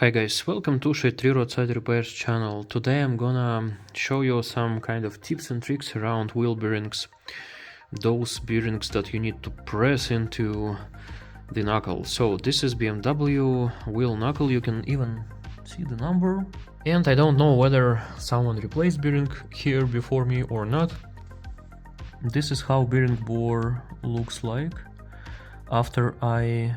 Hi guys, welcome to Shade 3 Roadside Repairs channel. Today I'm gonna show you some kind of tips and tricks around wheel bearings. Those bearings that you need to press into the knuckle. So this is BMW wheel knuckle, you can even see the number. And I don't know whether someone replaced bearing here before me or not. This is how bearing bore looks like after I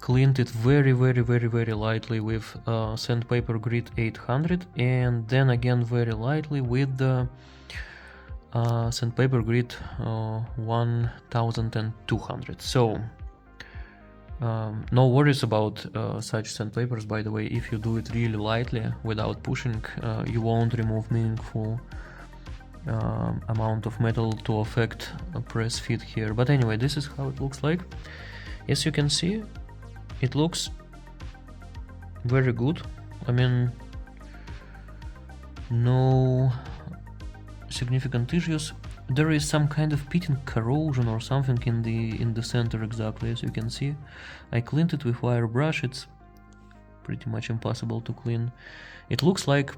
cleaned it very lightly with sandpaper grit 800 and then again very lightly with the sandpaper grit 1200. So no worries about such sandpapers, by the way. If you do it really lightly without pushing, you won't remove meaningful amount of metal to affect a press fit here. But anyway, this is how it looks like. As you can see, it looks very good. I mean, no significant issues. There is some kind of pitting corrosion or something in the center, exactly as you can see. I cleaned it with wire brush. It's pretty much impossible to clean. It looks like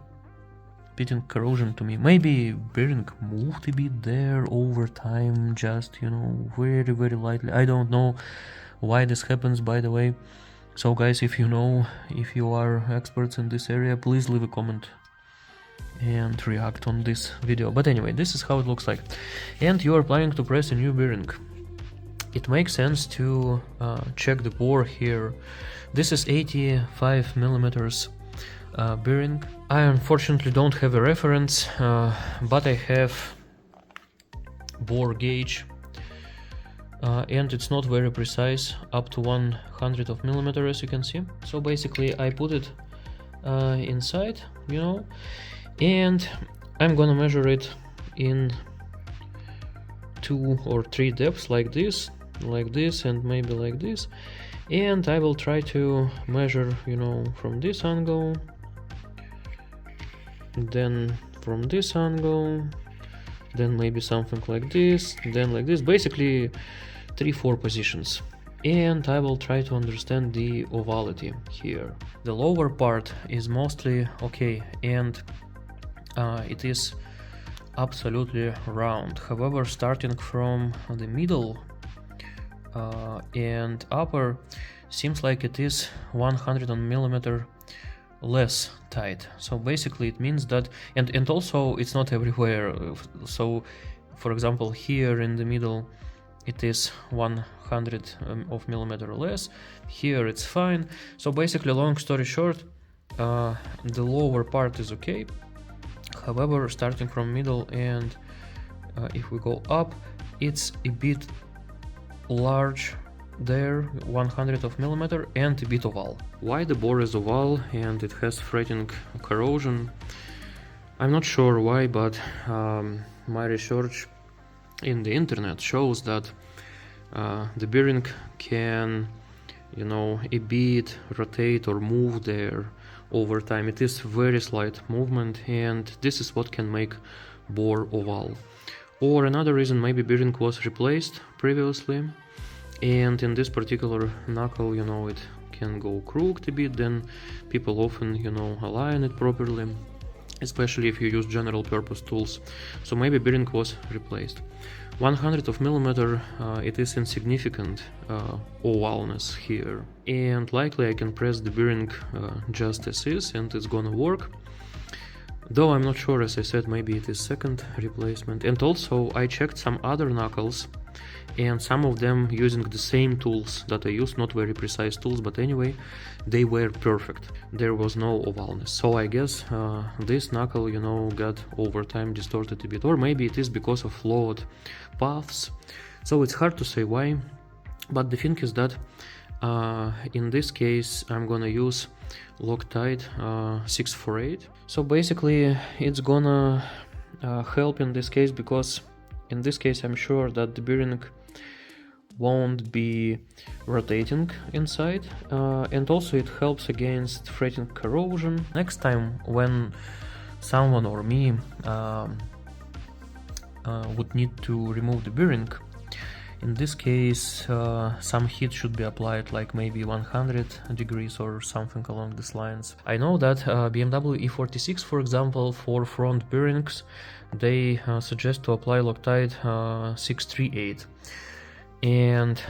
pitting corrosion to me. Maybe bearing moved a bit there over time, just, you know, very lightly. I don't know why this happens, by the way. So guys, if you know, if you are experts in this area, please leave a comment and react on this video. But anyway, this is how it looks like. And you are planning to press a new bearing. It makes sense to check the bore here. This is 85 millimeters bearing. I unfortunately don't have a reference, but I have bore gauge. And it's not very precise, up to 100 of millimeter, as you can see. So basically I put it inside, you know, and I'm gonna measure it in 2 or 3 depths, like this, and maybe like this. And I will try to measure, you know, from this angle, then from this angle, then maybe something like this, then like this, basically 3-4 positions. And I will try to understand the ovality here. The lower part is mostly okay, and it is absolutely round. However, starting from the middle and upper, seems like it is 100 millimeter less tight. So basically it means that, and also it's not everywhere. So for example, here in the middle it is 100 of millimeter less. Here it's fine. So basically, long story short, the lower part is okay. However, starting from middle and if we go up, it's a bit large there, 100 of millimeter, and a bit oval. Why the bore is oval and it has fretting corrosion? I'm not sure why, but my research in the internet shows that the bearing can, you know, a bit rotate or move there over time. It is very slight movement, and this is what can make bore oval. Or another reason, maybe bearing was replaced previously, and in this particular knuckle, you know, it can go crooked a bit. Then people often, you know, align it properly, especially if you use general purpose tools. So maybe bearing was replaced. 100 of millimeter, it is insignificant ovalness here, and likely I can press the bearing just as is and it's gonna work. Though I'm not sure, as I said, maybe it is second replacement. And also I checked some other knuckles, and some of them using the same tools that I use, not very precise tools, but anyway, they were perfect. There was no ovalness. So I guess this knuckle, you know, got over time distorted a bit, or maybe it is because of flawed paths. So it's hard to say why, but the thing is that in this case I'm gonna use Loctite 648. So basically it's gonna help in this case, because in this case I'm sure that the bearing won't be rotating inside, and also it helps against fretting corrosion. Next time when someone or me would need to remove the bearing, In this case, some heat should be applied, like maybe 100 degrees or something along these lines. I know that BMW E46, for example, for front bearings, they suggest to apply Loctite 638, and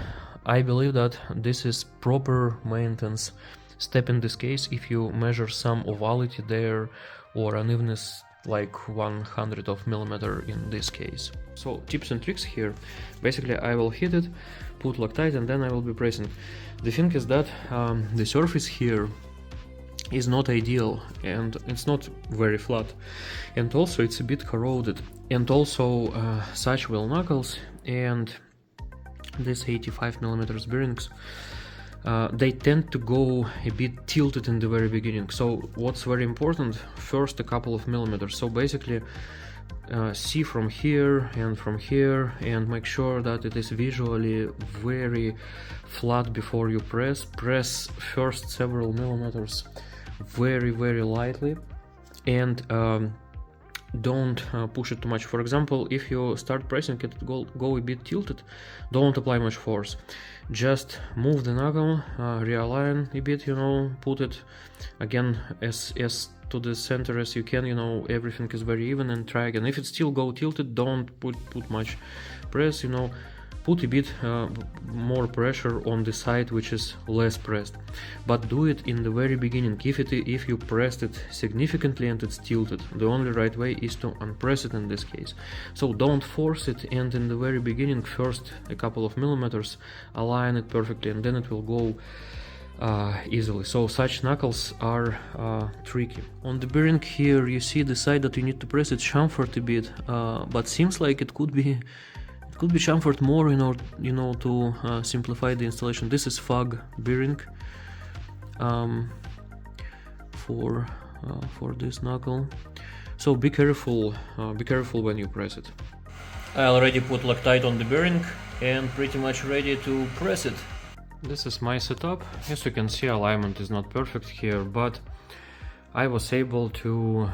I believe that this is proper maintenance step in this case if you measure some ovality there or unevenness like 100 of millimeter in this case. So tips and tricks here. Basically I will hit it, put Loctite, and then I will be pressing. The thing is that the surface here is not ideal and it's not very flat, and also it's a bit corroded, and also such wheel knuckles and this 85 millimeters bearings, they tend to go a bit tilted in the very beginning. So what's very important, first a couple of millimeters. So basically see from here and make sure that it is visually very flat before you press. Press first several millimeters very lightly, and don't push it too much. For example, if you start pressing it go a bit tilted, don't apply much force. Just move the knuckle, realign a bit, put it again as to the center as you can, everything is very even, and try again. If it still go tilted, don't put much press, put a bit more pressure on the side which is less pressed, but do it in the very beginning. If you pressed it significantly and it's tilted, the only right way is to unpress it in this case. So don't force it, and in the very beginning, first a couple of millimeters, align it perfectly, and then it will go easily. So such knuckles are tricky. On the bearing here you see the side that you need to press it chamfered a bit, but seems like it could be chamfered more to simplify the installation. This is fog bearing for this knuckle, so be careful when you press it. I already put Loctite on the bearing and pretty much ready to press it. This is my setup. As you can see, alignment is not perfect here, but I was able to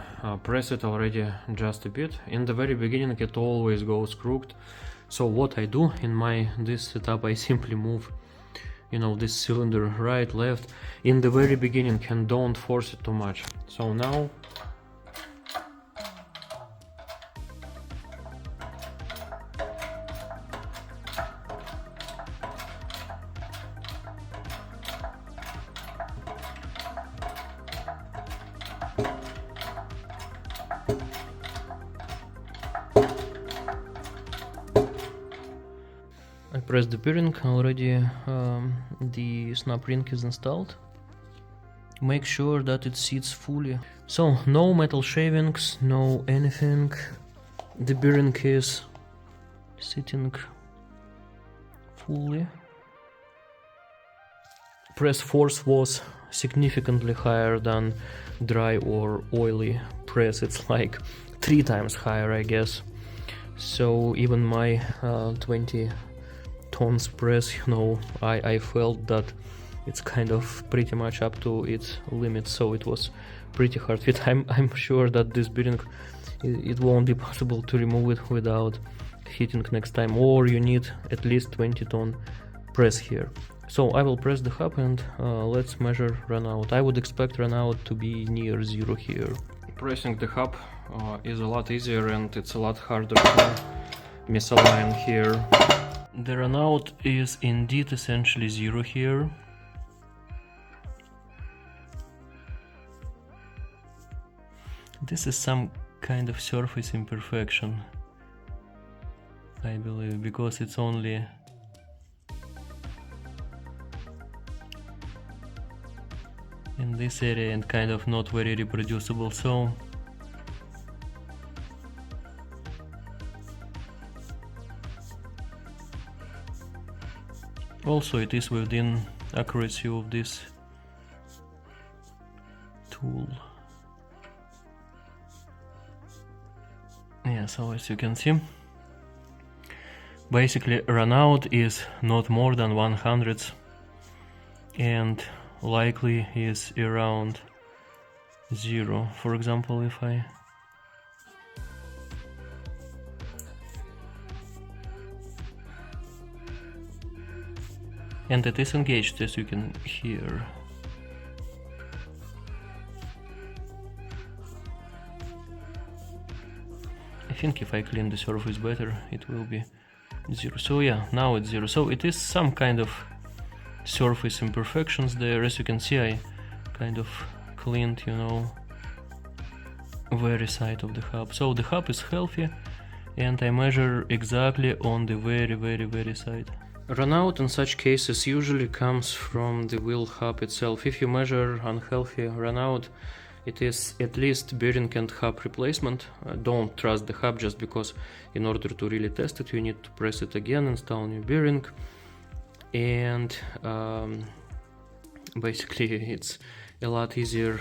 press it already just a bit. In the very beginning it always goes crooked. So what I do in this setup, I simply move, this cylinder right, left in the very beginning, and don't force it too much. So now I pressed the bearing already, the snap ring is installed. Make sure that it sits fully. So no metal shavings, no anything. The bearing is sitting fully. Press force was significantly higher than dry or oily press. It's like 3 times higher, I guess. So even my 20 tons press, I felt that it's kind of pretty much up to its limit, so it was pretty hard fit. I'm sure that this bearing, it won't be possible to remove it without hitting next time, or you need at least 20 ton press here. So I will press the hub and let's measure runout. I would expect runout to be near 0 here. Pressing the hub is a lot easier, and it's a lot harder to misalign here. The runout is indeed essentially 0 here. This is some kind of surface imperfection, I believe, because it's only in this area and kind of not very reproducible. So also it is within accuracy of this tool. Yeah, so as you can see, basically runout is not more than 1/100th and likely is around 0. For example, if I and it is engaged, as you can hear. I think if I clean the surface better, it will be 0. So yeah, now it's 0. So it is some kind of surface imperfections there. As you can see, I kind of cleaned, you know, very side of the hub. So the hub is healthy, and I measure exactly on the very side. Runout in such cases usually comes from the wheel hub itself. If you measure unhealthy runout, it is at least bearing and hub replacement. Don't trust the hub just because in order to really test it you need to press it again, install new bearing, and basically it's a lot easier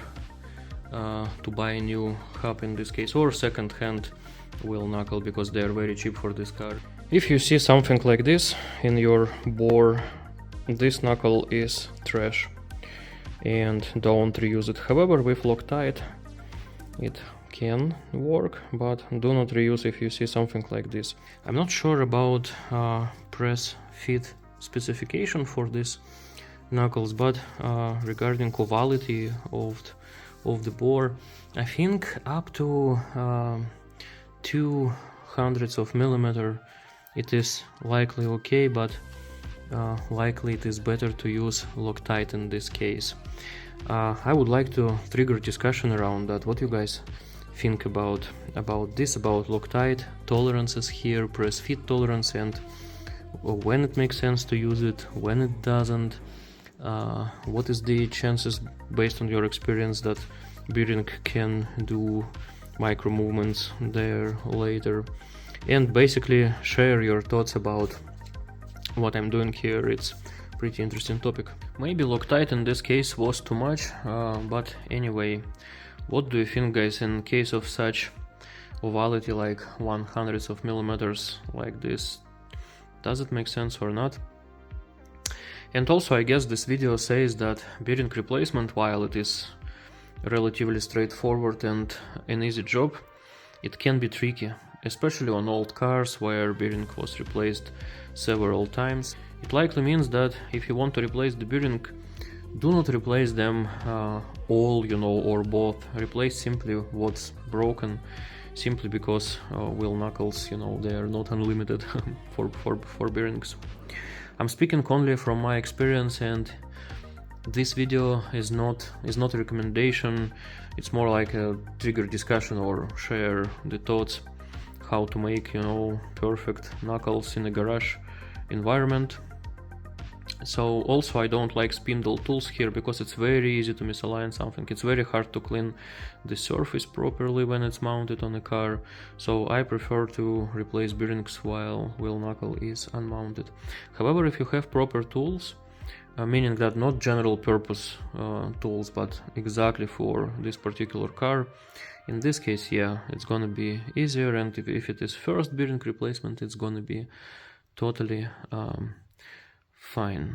to buy a new hub in this case, or second hand wheel knuckle, because they are very cheap for this car. If you see something like this in your bore, this knuckle is trash and don't reuse it. However, with Loctite it can work, but do not reuse if you see something like this. I'm not sure about press fit specification for this knuckles, but regarding ovality of the bore, I think up to 0.02 of millimeter it is likely okay, but likely it is better to use Loctite in this case. I would like to trigger discussion around that. What you guys think about this, about Loctite tolerances here, press fit tolerance, and when it makes sense to use it, when it doesn't, what is the chances based on your experience that bearing can do micro movements there later, and basically share your thoughts about what I'm doing here. It's pretty interesting topic. Maybe Loctite in this case was too much, but anyway, what do you think, guys, in case of such ovality like 100 of millimeters like this? Does it make sense or not? And also, I guess this video says that bearing replacement, while it is relatively straightforward and an easy job, it can be tricky, especially on old cars where bearing was replaced several times. It likely means that if you want to replace the bearing, do not replace them all, you know, or both. Replace simply what's broken, simply because wheel knuckles, you know, they are not unlimited for bearings. I'm speaking only from my experience, and this video is not a recommendation. It's more like a trigger discussion or share the thoughts how to make, you know, perfect knuckles in a garage environment. So also I don't like spindle tools here because it's very easy to misalign something. It's very hard to clean the surface properly when it's mounted on a car. So I prefer to replace bearings while wheel knuckle is unmounted. However, if you have proper tools, meaning that not general purpose tools, but exactly for this particular car, in this case, yeah, it's gonna be easier, and if it is first bearing replacement, it's gonna be totally fine.